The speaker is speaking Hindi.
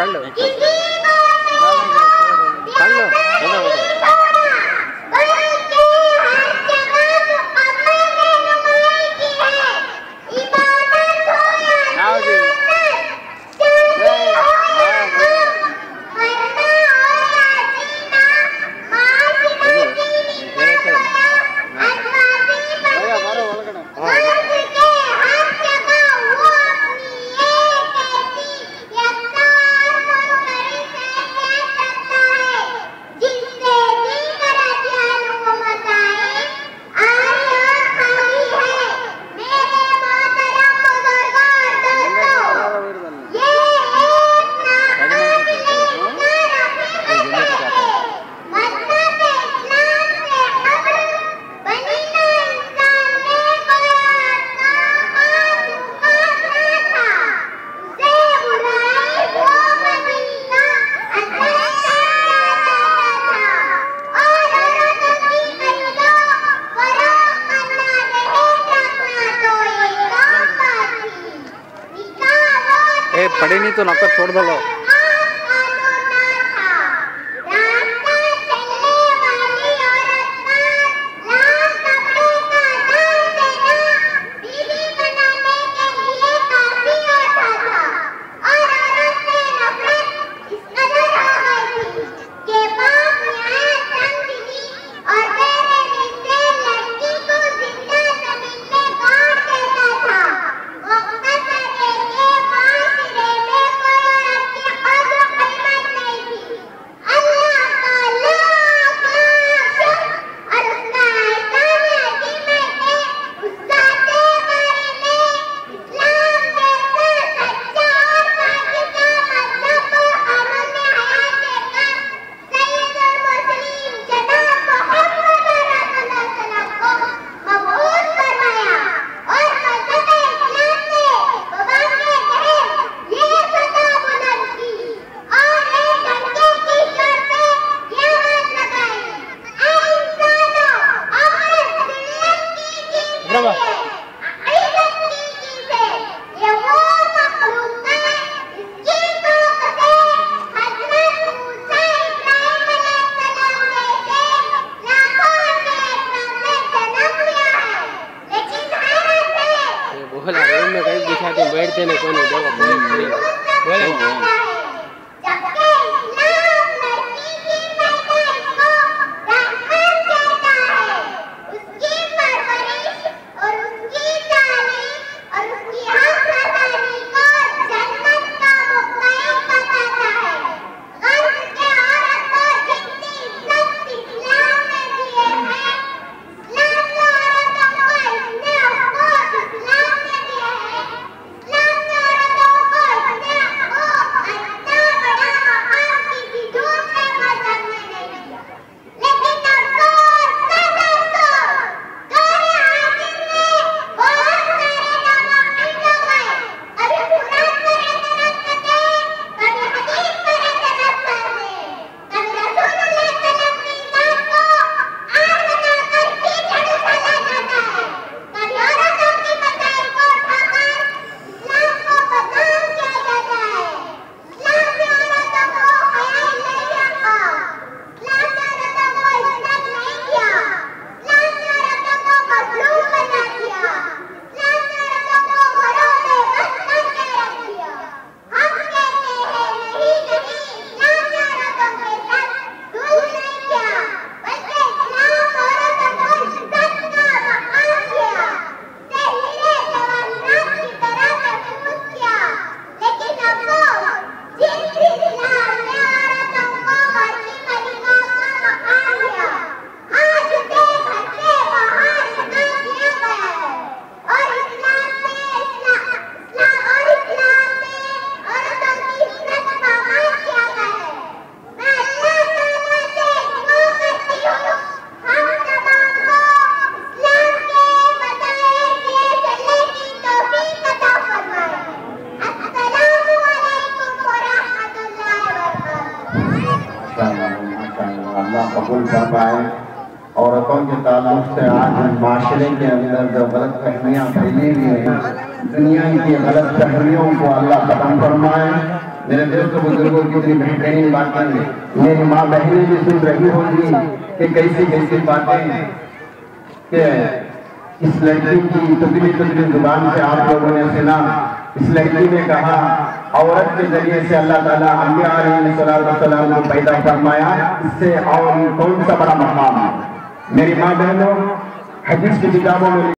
कर लो कर लो पड़े नहीं तो नौकर छोड़ दो। बैठते नहीं कोई नहीं बोले कबूल फरमाए। औरतों के ताल्लुक से आज माशरे के अंदर जो गलत फहमियाँ फैली हुई हैं, दुनिया की गलत फहमियों को अल्लाह खत्म फरमाए। मेरे दोस्तों बुजुर्गों की इतनी बेहतरीन बातें मेरी माँ बहनें भी सुन रही होंगी कि कैसी कैसी बातें कि इस लड़की की तुतली तुतली जुबान से आप लोगों ने सुना। इस लड़की ने कहा औरत के जरिए से अल्लाह ताला अंबिया अलैहिस्सलाम को पैदा फरमाया, इससे और कौन सा बड़ा मकाम है। मेरी माँ बहनों, हदीस की किताबों में